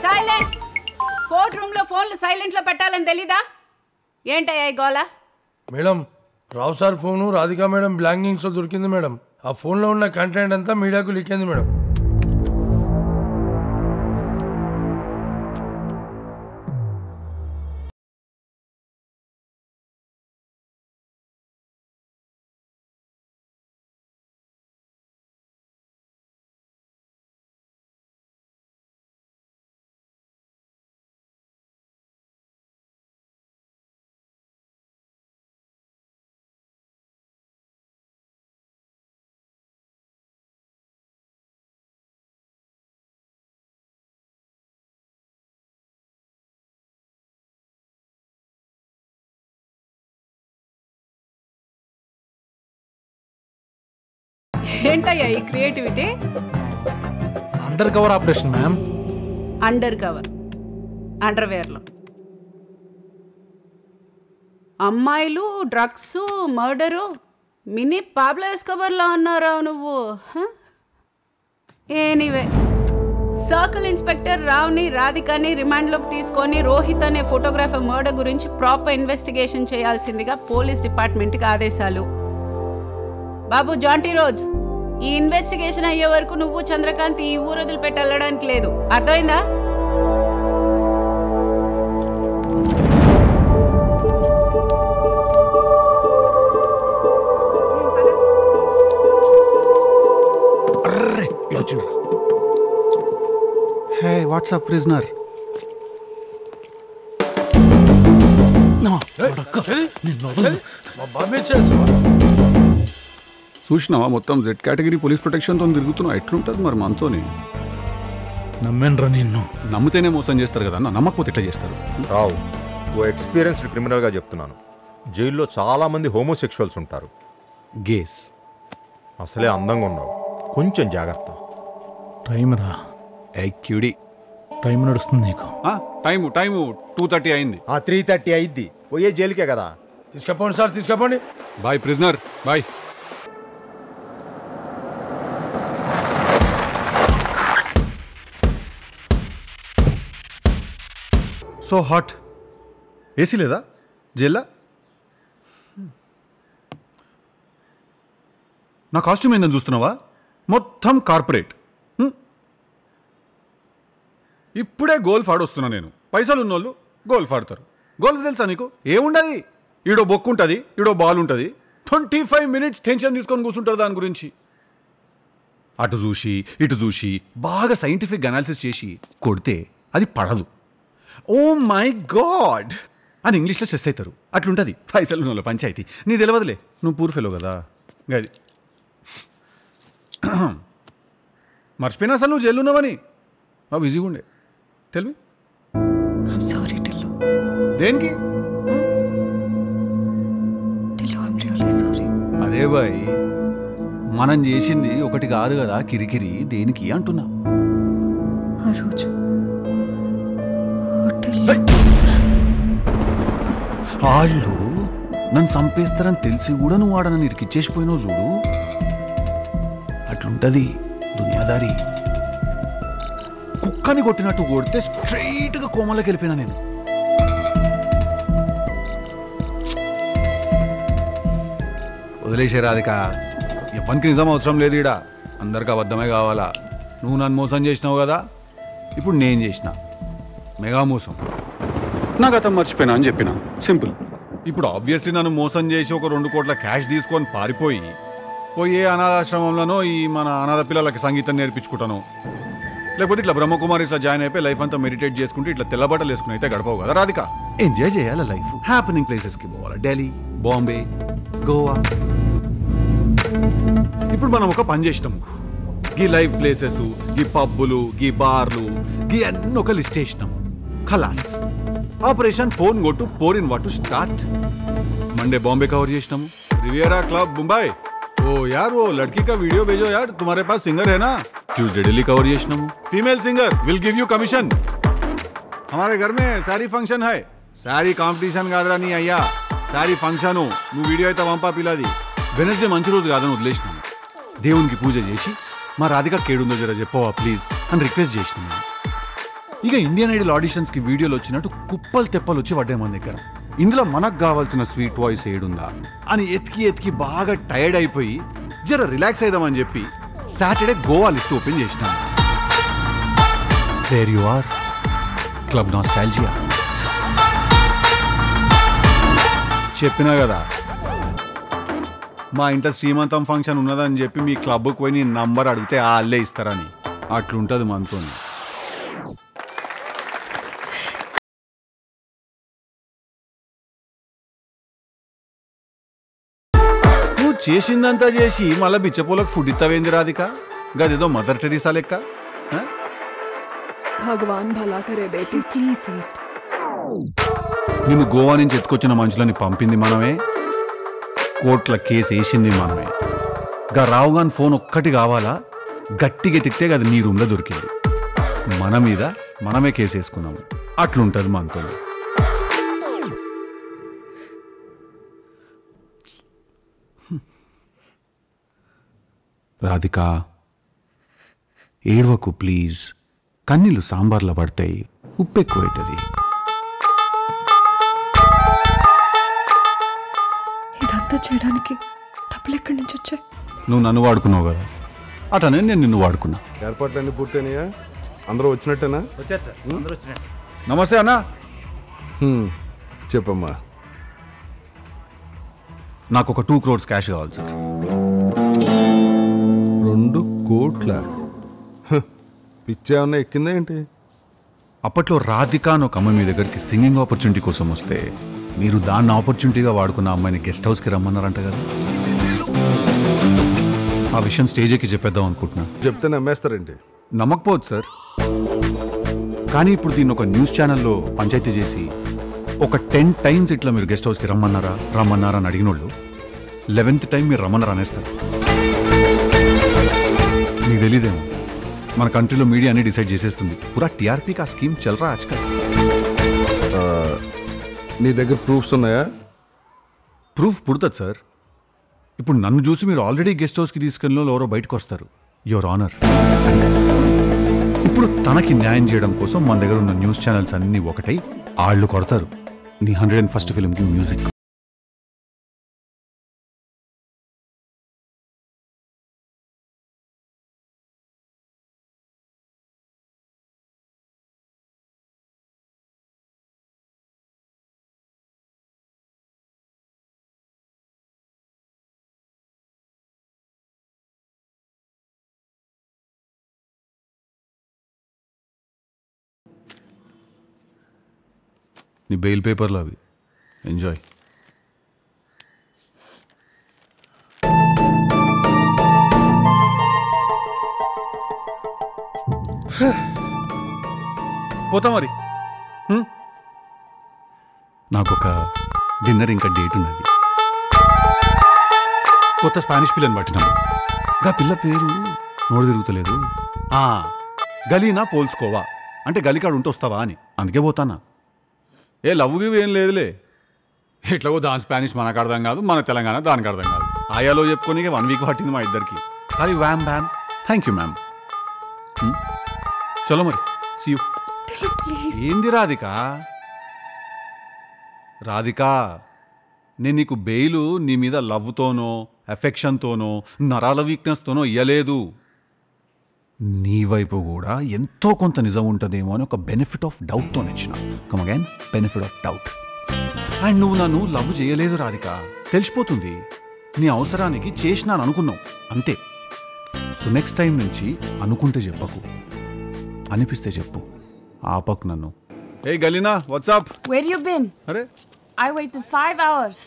Silence. Court room లో ఫోన్లు silent లో పెట్టాలని తెలీదా? ఏంటయ్యా ఈ గోళ? మేడం రావు సార్ ఫోను రాధికా మేడం బ్లాంకింగ్స్ లో దొరికింది మేడం. ఆ ఫోన్ లో ఉన్న కంటెంట్ అంతా మీడియాకు లీక్ అయింది మేడం. ఏంటయ్యా ఈ creativity? Undercover operation ma'am. Undercover అండర్వేర్లో అమ్మాయిలు, డ్రగ్స్, మర్డరు, మినీ పాబ్లో ఎస్కోబార్లో ఉన్నారా నువ్వు? ఎనీవే, సర్కిల్ ఇన్స్పెక్టర్ రావ్ని, రాధికాని రిమాండ్లోకి తీసుకొని రోహిత్ అనే ఫోటోగ్రాఫర్ మర్డర్ గురించి ప్రాపర్ ఇన్వెస్టిగేషన్ చేయాల్సిందిగా పోలీస్ డిపార్ట్మెంట్కి ఆదేశాలు. బాబు జాంటీ రోజ్, ఈ ఇన్వెస్టిగేషన్ అయ్యే వరకు నువ్వు చంద్రకాంత్ ఈ ఊరు వదిలిపెట్టి వెళ్ళడానికి లేదు, అర్థమైందా? హే వాట్సాప్ ప్రిజనర్. చూసినావా మొత్తం జెడ్ కేటగిరీ పోలీస్ ప్రొటెక్షన్తో తిరుగుతున్నావు. ఎట్లుంటుంది మరి మనతోని? నమ్మేనరా నిన్ను. నమ్మితేనే మోసం చేస్తారు కదా, నమ్మకపోతే ఎట్లా చేస్తారు? రావు, ఓ ఎక్స్పీరియన్స్డ్ క్రిమినల్గా చెప్తున్నాను. జైల్లో చాలామంది హోమోసెక్షువల్స్ ఉంటారు. గేస్. అసలే అందంగా ఉన్నావు, కొంచెం జాగ్రత్త. టైం రా. ఐక్యూడి. టైం నడుస్తుంది నీకు. టైము 2:30 అయింది. 3:30 అయింది. పోయే జైలుకే కదా. తీసుకపోండి సార్, తీసుకపోండి. Bye prisoner, bye. So hot. AC లేదా జైల్లా? నా కాస్ట్యూమ్ ఏందని చూస్తున్నావా? మొత్తం కార్పొరేట్. ఇప్పుడే గోల్ఫ్ ఆడొస్తున్నా నేను. పైసలు ఉన్నోళ్ళు గోల్ఫ్ ఆడతారు. గోల్ఫ్ తెలుసా నీకు? ఏముండదు, ఈడో బొక్కు ఉంటుంది, ఈడో బాల్ ఉంటుంది. 25 minutes టెన్షన్ తీసుకొని కూర్చుంటారు దాని గురించి. అటు చూసి ఇటు చూసి బాగా సైంటిఫిక్ అనాలిసిస్ చేసి కొడితే అది పడదు. ఓ మై గాడ్ అని ఇంగ్లీష్లో స్ట్రెస్ అవుతారు. అట్లుంటుంది పైసలు ఉన్నోళ్ళ పంచాయతీ. నీ తెలియదులే, నువ్వు పూర్ ఫెలో కదా. గది మర్చిపోయినా అసలు నువ్వు జైలు ఉన్నావని. బిజీగా ఉండే. Tell me. I'm sorry Tillu. దేనికి? Tillu, I'm really sorry. అదే బాయ్, మనం చేసింది ఒకటి కాదు కదా కిరికిరి. దేనికి అంటున్నా? ఆ రోజు హోటల్లో వాళ్ళు నన్ను చంపేస్తారని తెలిసి కూడా నువ్వు వాడనని ఇరికిచ్చేసిపోయినావు చూడు. అట్లుంటది దునియాదారి. కుక్కని కొట్టినట్టు కొడితే స్ట్రైట్గా కోమలోకి వెళ్ళిపోయినా నేను. వదిలేసే రాధిక, ఎవరికి నిజం అవసరం లేదు ఈడ. అందరికి అబద్ధమే కావాలా. నువ్వు నన్ను మోసం చేసినావు కదా, ఇప్పుడు నేను చేసిన మెగా మోసం. నా గతం మర్చిపోయినా అని చెప్పిన, సింపుల్. ఇప్పుడు ఆబ్వియస్లీ నన్ను మోసం చేసి ఒక 2 కోట్ల క్యాష్ తీసుకొని పారిపోయి పోయే అనాథాశ్రమంలోనో ఈ మన అనాథ పిల్లలకి సంగీతం నేర్పించుకుంటాను. లేకపోతే ఇట్లా బ్రహ్మకుమారి ఇట్లా జాయిన్ అయిపోయి లైఫ్ అంతా మెడిటేట్ చేసుకుంటే ఇట్లా తెల్లబట్టలు వేసుకుని అయితే గడపవు కదా రాధిక. ఎంజాయ్ చేయాలి లైఫ్. హ్యాపెనింగ్ ప్లేసెస్కి పోవాలి. ఢిల్లీ, బాంబే, గోవా. ఇప్పుడు మనం ఒక పని చేసినాము. గీ లైవ్ ప్లేసెస్, గీ పబ్బులు, గీ బార్లు, గీ అన్ని ఒక లిస్ట్ వేసినాము. ఖలాస్. Operation phone go to pour in what to start. Monday Bombay cover చేసినాము. Riviera club Mumbai. ओ यार वो लड़की का वीडियो भेजो यार, तुम्हारे पास सिंगर है ना. ट्यूसडे दिल्ली कवर చేసినాము. Female singer will give you commission. हमारे घर में सारी फंक्शन है. सारी కాంపిటీషన్ కాదురా నీ అయ్యా, సారీ ఫంక్షన్. నువ్వు వీడియో అయితే పంపా పిల్లది. వెనస్డే మంచి రోజు కాదని వదిలేసినాము. దేవునికి పూజ చేసి మా రాధిక కేడుందో జర చెప్పవా ప్లీజ్ అని రిక్వెస్ట్ చేసినాము. ఇక ఇండియన్ ఐడల్ ఆడిషన్స్కి వీడియోలు వచ్చినట్టు కుప్పలు తెప్పలు వచ్చి పడ్డాయి మన దగ్గర. ఇందులో మనకు కావాల్సిన స్వీట్ వాయిస్ ఏడుందా అని ఎతికి బాగా టైర్డ్ అయిపోయి జర రిలాక్స్ అయిదామని చెప్పి సాటర్డే గోవా లిస్ట్ ఓపెన్ చేసినాను. There you are, club nostalgia. చెప్పినా కదా మా ఇంట్లో శ్రీమంతం ఫంక్షన్ ఉన్నదని చెప్పి మీ క్లబ్కి పోయి నీ నంబర్ అడిగితే వాళ్ళే ఇస్తారని. అట్లుంటుంది మనతో. నువ్వు చేసిందంతా చేసి మళ్ళీ బిచ్చపోలకు ఫుడ్ ఇస్తావేంది రాధిక? గదేదో మదర్ టెరిసా లెక్క. भगवान भला करे बेटी, प्लीज ईट. నిన్ను గోవా నుంచి ఎత్తుకొచ్చిన మనుషులని పంపింది మనమే, కోర్టుల కేసు వేసింది మనమే. గా రావు గాని ఫోన్ ఒక్కటి కావాలా, గట్టిగా ఎత్తితే అది నీ రూమ్లో దొరికింది. మన మీద మనమే కేసు వేసుకున్నాము. అట్లుంటుంది మనతో. రాధిక ఏడవకు ప్లీజ్. కన్నీళ్ళు సాంబార్లో పడతాయి, ఉప్పు ఎక్కువైతుంది. ఇదంతా చేయడానికి డబ్బులు ఎక్కడి నుంచి వచ్చాయి? నువ్వు నన్ను వాడుకున్నావు కదా, అటనే నేను నిన్ను వాడుకున్నా. ఏర్పాట్లన్నీ పూర్తయినాయా? అందరూ వచ్చినట్టేనా? వచ్చారు సార్, అందరూ వచ్చినట్టే. నమస్తే అన్నా. చెప్పమ్మా. నాకు ఒక 2 crores క్యాష్ కావాలి సార్. 2 కోట్ల? పిచ్చేమన్నా ఎక్కిందా ఏంటి? అప్పట్లో రాధిక అని ఒక అమ్మాయి మీ దగ్గరికి సింగింగ్ ఆపర్చునిటీ కోసం వస్తే మీరు దాన్ని ఆపర్చునిటీగా వాడుకున్న అమ్మాయిని గెస్ట్ హౌస్కి రమ్మన్నారంట కదా. ఆ విషయం స్టేజ్కి చెప్పేద్దాం అనుకుంటున్నా. చెప్తే నమ్మేస్తారేంటి? నమ్మకపోవచ్చు సార్, కానీ ఇప్పుడు దీన్ని ఒక న్యూస్ ఛానల్లో పంచాయతీ చేసి ఒక 10 times ఇట్లా మీరు గెస్ట్ హౌస్కి రమ్మన్నారా అని అడిగిన వాళ్ళు 11th time మీరు రమ్మన్నారా అనేస్తారు. మీకు తెలీదేమో, మన కంట్రీలో మీడియా అన్ని డిసైడ్ చేసేస్తుంది. పూరా టీఆర్పీకి ఆ స్కీమ్ చల్రా ఆజ్కల్. నీ దగ్గర ప్రూఫ్స్ ఉన్నాయా? ప్రూఫ్ పుడుతుంది సార్. ఇప్పుడు నన్ను చూసి మీరు ఆల్రెడీ గెస్ట్ హౌస్కి తీసుకెళ్ళిన ఎవరో బయటకు వస్తారు, యువర్ ఆనర్. ఇప్పుడు తనకి న్యాయం చేయడం కోసం మన దగ్గర ఉన్న న్యూస్ ఛానల్స్ అన్నీ ఒకటై ఆళ్ళు కొడతారు నీ 101st ఫిల్మ్కి మ్యూజిక్. నీ బెయిల్ పేపర్లు అవి, ఎంజాయ్. పోతా మరి. నాకొక డిన్నర్ ఇంకా డేట్ ఉన్నది. కొత్త స్పానిష్ పిల్లని పట్టినాము. గా పిల్ల పేరు నోడు తిరుగుతలేదు. గలీనా పోల్చుకోవా అంటే గలికాడు ఉంటూ వస్తావా అని, అందుకే పోతానా. ఏ లవ్ గివ్ ఏం లేదులే. ఎట్లాగో దాని స్పానిష్ మనకు అర్థం కాదు, మన తెలంగాణ దానికి అర్థం కాదు. ఆయాలో చెప్పుకొని 1 week పట్టింది మా ఇద్దరికి. కానీ wham bam. Thank you ma'am. చలో మరి, సీ యూ. ఏంది రాధిక? నేను నీకు బెయిలు నీ మీద లవ్తోనో ఎఫెక్షన్తోనో నరాల వీక్నెస్తోనో ఇయ్యలేదు. నీ వైపు కూడా ఎంతో కొంత నిజం ఉంటుందేమో అని ఒక బెనిఫిట్ ఆఫ్ డౌట్తో నచ్చిన. Come again, benefit of doubt. And నువ్వు నన్ను లవ్ చేయలేదు రాధిక, తెలిసిపోతుంది. నీ అవసరానికి చేసినాను అనుకున్నావు అంతే. సో నెక్స్ట్ టైం నుంచి అనుకుంటే చెప్పకు, అనిపిస్తే చెప్పు, ఆపకు నన్ను. ఏ గలీనా, వాట్సాప్? Where you been? అరే I waited 5 hours.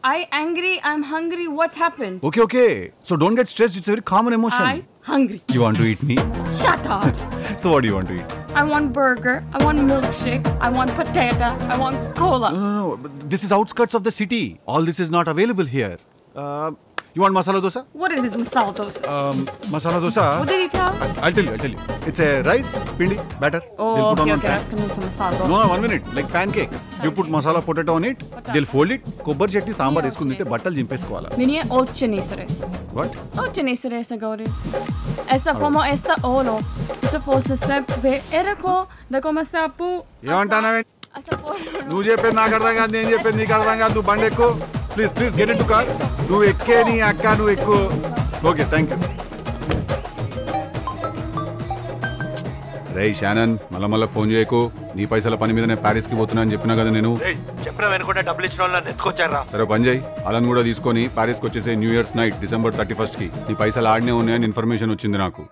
I angry, I'm hungry. What's happened? Okay. So don't get stressed. It's a very common emotion. I hungry. You want to eat me? Shut up. So what do you want to eat? I want burger. I want milkshake. I want potato. I want cola. No. This is outskirts of the city. All this is not available here. You want masala dosa? What is this masala dosa? Masala dosa. What did he tell? I'll tell you. It's a rice, pindi, batter. Oh, They'll put okay, on okay. pan. That's coming to masala dosa. No, 1 minute. Like pancake. You put masala potato on it. They'll fold it. Kobar chutney sambar వేసుకుని తింటే బట్టలు చింపేసుకోవాలా. Mini ocho niseres. What? Ocho niseres agora. Esta como esta oro. Isso fosse sempre erco de como esta pu. ఏమంటానవే? Esta por. నువ్వు చెప్పేది నాకు అర్థం కాదు, నేను చెప్పేది నీకు అర్థం కాదు. నువ్వు బండి ఎక్కు. Please get in to car. నువ్వు ఎక్కే నీ అక్క నువ్వు ఎక్కు. Okay, thank you. Ray Shannon, మళ్ళా ఫోన్ చేయకు. నీ పైసల పని మీద నేను ప్యారిస్కి పోతున్నా అని చెప్పినా కదా నేను. చెప్పిన వెనుకుంటే డబ్బులు ఇచ్చిన వాళ్ళని ఎత్తుకొచ్చారా? సరే పని చేయి, అలను కూడా తీసుకొని ప్యారిస్కి వచ్చేసే new years night December 31st కి. నీ పైసలు ఆడనే ఉన్నాయని ఇన్ఫర్మేషన్ వచ్చింది నాకు.